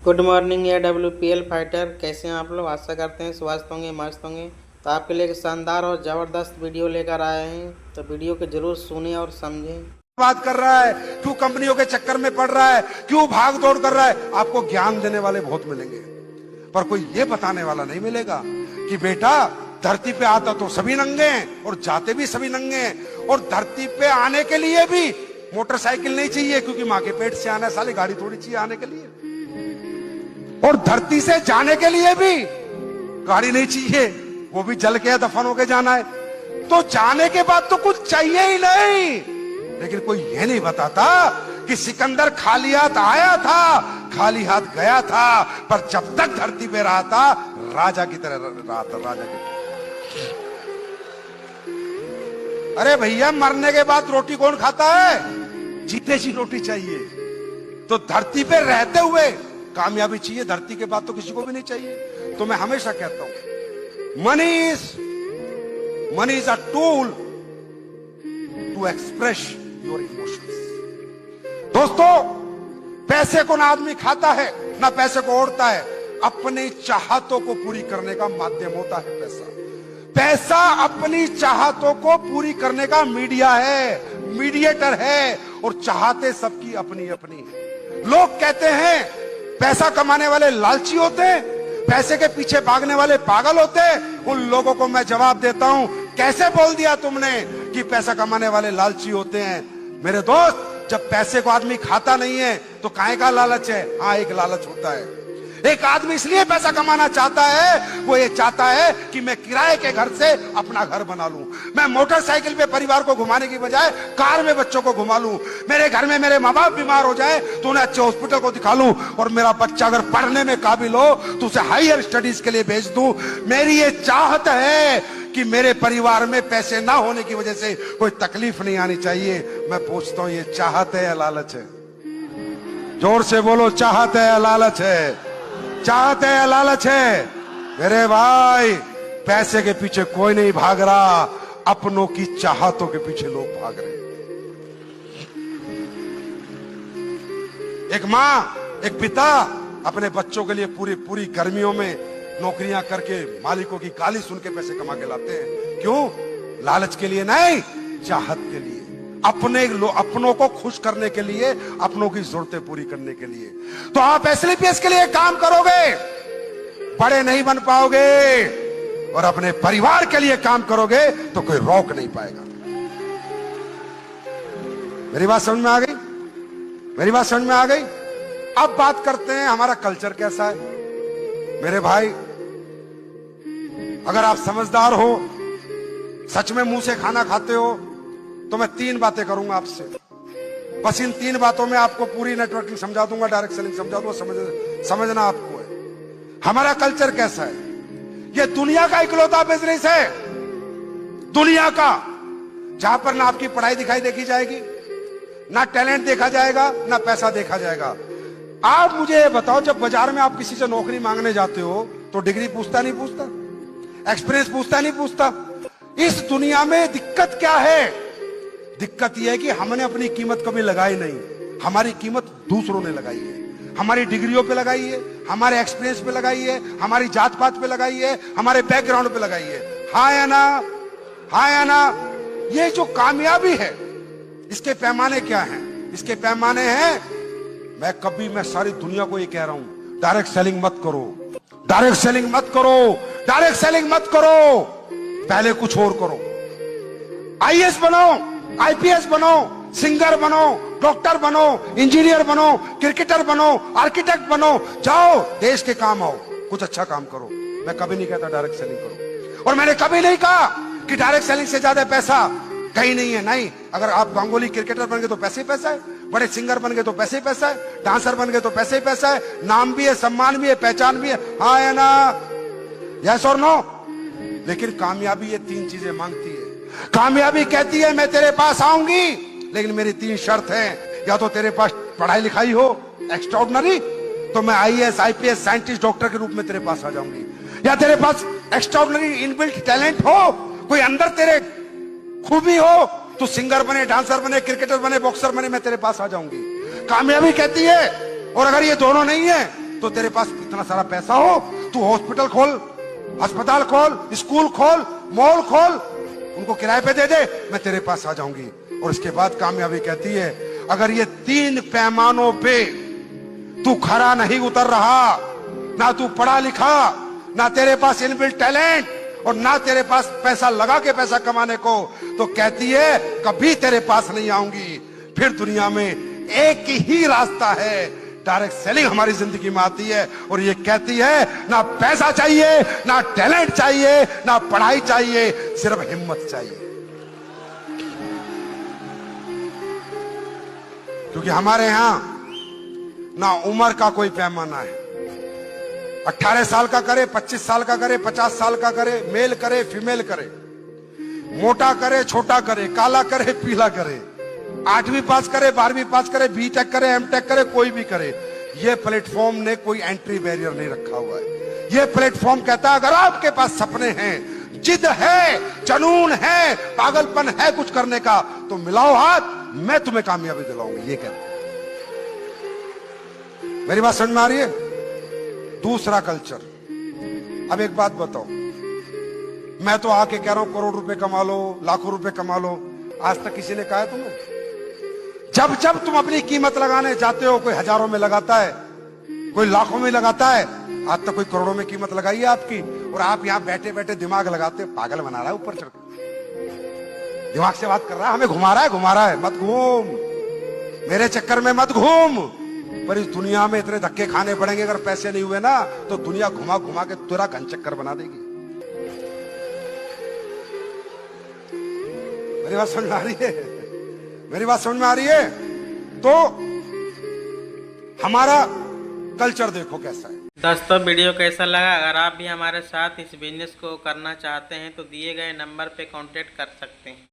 Good morning या WPL fighter, कैसे हैं आप लोग। आशा करते हैं स्वस्थ होंगे, मस्त होंगे। तो आपके लिए एक शानदार और ज़बरदस्त वीडियो लेकर आए हैं, तो वीडियो को जरूर सुनें और समझें। बात कर रहा है, क्यों कंपनियों के चक्कर में पड़ रहा है, क्यों भाग दौड़ कर रहा है। आपको ज्ञान देने वाले बहुत मिलेंगे, पर कोई ये बताने वाला नहीं मिलेगा कि बेटा धरती पे आता तो सभी नंगे हैं और जाते भी सभी नंगे हैं। और धरती पे आने के लिए भी मोटरसाइकिल नहीं चाहिए, क्योंकि माँ के पेट से आना है, साले गाड़ी थोड़ी चाहिए आने के लिए। और धरती से जाने के लिए भी गाड़ी नहीं चाहिए, वो भी जल के दफन होके जाना है। तो जाने के बाद तो कुछ चाहिए ही नहीं। लेकिन कोई ये नहीं बताता कि सिकंदर खाली हाथ आया था, खाली हाथ गया था, पर जब तक धरती पे रहा था राजा की तरह रहा था, राजा की तरह। अरे भैया, मरने के बाद रोटी कौन खाता है? जीते जी रोटी चाहिए। तो धरती पे रहते हुए कामयाबी चाहिए, धरती के बाद तो किसी को भी नहीं चाहिए। तो मैं हमेशा कहता हूं, money is a tool to express your emotions. दोस्तों, पैसे को ना आदमी खाता है ना पैसे को ओढ़ता है, अपनी चाहतों को पूरी करने का माध्यम होता है पैसा। पैसा अपनी चाहतों को पूरी करने का मीडिया है, मीडिएटर है, और चाहते सबकी अपनी अपनी है। लोग कहते हैं पैसा कमाने वाले लालची होते हैं, पैसे के पीछे भागने वाले पागल होते हैं। उन लोगों को मैं जवाब देता हूं, कैसे बोल दिया तुमने कि पैसा कमाने वाले लालची होते हैं? मेरे दोस्त, जब पैसे को आदमी खाता नहीं है तो काहे का लालच है? हाँ, एक लालच होता है। एक आदमी इसलिए पैसा कमाना चाहता है, वो ये चाहता है कि मैं किराए के घर से अपना घर बना लूं, मैं मोटरसाइकिल पे परिवार को घुमाने की बजाय कार में बच्चों को घुमा लूं, मेरे घर में मेरे माँ बाप बीमार हो जाए तो उन्हें अच्छे हॉस्पिटल को दिखा लूं, और मेरा बच्चा अगर पढ़ने में काबिल हो तो उसे हायर स्टडीज के लिए भेज दूं। मेरी ये चाहत है कि मेरे परिवार में पैसे ना होने की वजह से कोई तकलीफ नहीं आनी चाहिए। मैं पूछता हूं, ये चाहत है या लालच है? जोर से बोलो, चाहत है या लालच है? चाहत है या लालच है? मेरे भाई, पैसे के पीछे कोई नहीं भाग रहा, अपनों की चाहतों के पीछे लोग भाग रहे हैं। एक मां, एक पिता अपने बच्चों के लिए पूरी पूरी गर्मियों में नौकरियां करके मालिकों की गाली सुन के पैसे कमा के लाते हैं। क्यों? लालच के लिए नहीं, चाहत के लिए, अपनों को खुश करने के लिए, अपनों की जरूरतें पूरी करने के लिए। तो आप एसएलपीएस के लिए काम करोगे, बड़े नहीं बन पाओगे, और अपने परिवार के लिए काम करोगे तो कोई रोक नहीं पाएगा। मेरी बात समझ में आ गई? मेरी बात समझ में आ गई? अब बात करते हैं हमारा कल्चर कैसा है। मेरे भाई, अगर आप समझदार हो, सच में मुंह से खाना खाते हो, तो मैं 3 बातें करूंगा आपसे। बस इन 3 बातों में आपको पूरी नेटवर्किंग समझा दूंगा, डायरेक्ट सेलिंग समझा दूंगा। समझना आपको है हमारा कल्चर कैसा है। ये दुनिया का इकलौता बिजनेस है, दुनिया का, जहां पर ना आपकी पढ़ाई दिखाई देखी जाएगी, ना टैलेंट देखा जाएगा, ना पैसा देखा जाएगा। आप मुझे बताओ, जब बाजार में आप किसी से नौकरी मांगने जाते हो तो डिग्री पूछता नहीं पूछता, एक्सपीरियंस पूछता नहीं पूछता? इस दुनिया में दिक्कत क्या है? दिक्कत यह है कि हमने अपनी कीमत कभी लगाई नहीं, हमारी कीमत दूसरों ने लगाई है। हमारी डिग्रियों पे लगाई है, हमारे एक्सपीरियंस पे लगाई है, हमारी जात पात पे लगाई है, हमारे बैकग्राउंड पे लगाई है। हाँ या ना? हाँ या ना? ये जो कामयाबी है, इसके पैमाने क्या हैं? इसके पैमाने हैं, मैं सारी दुनिया को ये कह रहा हूं, डायरेक्ट सेलिंग मत करो, डायरेक्ट सेलिंग मत करो, डायरेक्ट सेलिंग मत करो, पहले कुछ और करो। आईएएस बनो, आईपीएस बनो, सिंगर बनो, डॉक्टर बनो, इंजीनियर बनो, क्रिकेटर बनो, आर्किटेक्ट बनो, जाओ देश के काम आओ, कुछ अच्छा काम करो। मैं कभी नहीं कहता डायरेक्ट सेलिंग करो, और मैंने कभी नहीं कहा कि डायरेक्ट सेलिंग से ज्यादा पैसा कहीं नहीं है। नहीं, अगर आप गांगुली क्रिकेटर बन गए तो पैसे ही पैसा है, बड़े सिंगर बन गए तो पैसे ही पैसा है, डांसर बन गए तो पैसे ही पैसा है, नाम भी है, सम्मान भी है, पहचान भी है। हाँ या ना? यस और नो? लेकिन कामयाबी ये 3 चीजें मांगती है। कामयाबी कहती है, मैं तेरे पास आऊंगी, लेकिन मेरी 3 शर्त हैं। या तो तेरे पास पढ़ाई लिखाई हो एक्स्ट्राऑर्डिनरी, तो मैं आईएएस, आईपीएस, साइंटिस्ट, डॉक्टर के रूप में तेरे पास आ जाऊंगी। या तेरे पास एक्स्ट्राऑर्डिनरी इनबिल्ट टैलेंट हो, कोई अंदर तेरे खूबी हो, तो सिंगर बने, डांसर बने, क्रिकेटर बने, बॉक्सर बने, मैं तेरे पास आ जाऊंगी। कामयाबी कहती है। और अगर ये दोनों नहीं है तो तेरे पास इतना सारा पैसा हो, तू हॉस्पिटल खोल, अस्पताल खोल, स्कूल खोल, मॉल खोल, उनको किराए पे दे दे, मैं तेरे पास आ जाऊंगी। और इसके बाद कामयाबी कहती है, अगर ये 3 पैमानों पे तू खरा नहीं उतर रहा, ना तू पढ़ा लिखा, ना तेरे पास इनबिल्ट टैलेंट और ना तेरे पास पैसा लगा के पैसा कमाने को, तो कहती है कभी तेरे पास नहीं आऊंगी। फिर दुनिया में एक ही रास्ता है, डायरेक्ट सेलिंग हमारी जिंदगी में आती है और ये कहती है ना पैसा चाहिए, ना टैलेंट चाहिए, ना पढ़ाई चाहिए, सिर्फ हिम्मत चाहिए। क्योंकि हमारे यहां ना उम्र का कोई पैमाना है, 18 साल का करे, 25 साल का करे, 50 साल का करे, मेल करे, फीमेल करे, मोटा करे, छोटा करे, काला करे, पीला करे, 8वीं पास करे, 12वीं पास करे, बीटेक करे, एमटेक करे, कोई भी करे। ये प्लेटफॉर्म ने कोई एंट्री बैरियर नहीं रखा हुआ है। ये प्लेटफॉर्म कहता है अगर आपके पास सपने हैं, जिद है, जुनून है, पागलपन है कुछ करने का, तो मिलाओ हाथ, मैं तुम्हें कामयाबी दिलाऊंगा। ये कहता है। मेरी बात समझ में आ रही है? दूसरा कल्चर। अब एक बात बताओ, मैं तो आके कह रहा हूं करोड़ रुपए कमा लो, लाखों रुपए कमा लो, आज तक किसी ने कहा है तुम्हें? जब जब तुम अपनी कीमत लगाने जाते हो, कोई हजारों में लगाता है, कोई लाखों में लगाता है, आज तक कोई करोड़ों में कीमत लगाई है आपकी, और आप यहां बैठे बैठे दिमाग लगाते, पागल बना रहा है ऊपर चढ़कर, दिमाग से बात कर रहा है, हमें घुमा रहा है। मत घूम, मेरे चक्कर में मत घूम। पर इस दुनिया में इतने धक्के खाने पड़ेंगे, अगर पैसे नहीं हुए ना तो दुनिया घुमा घुमा के तेरा घन चक्कर बना देगी। मेरी बात समझ में आ रही है? मेरी बात समझ में आ रही है? तो हमारा कल्चर देखो कैसा है। दोस्तों वीडियो कैसा लगा? अगर आप भी हमारे साथ इस बिजनेस को करना चाहते हैं तो दिए गए नंबर पे कांटेक्ट कर सकते हैं।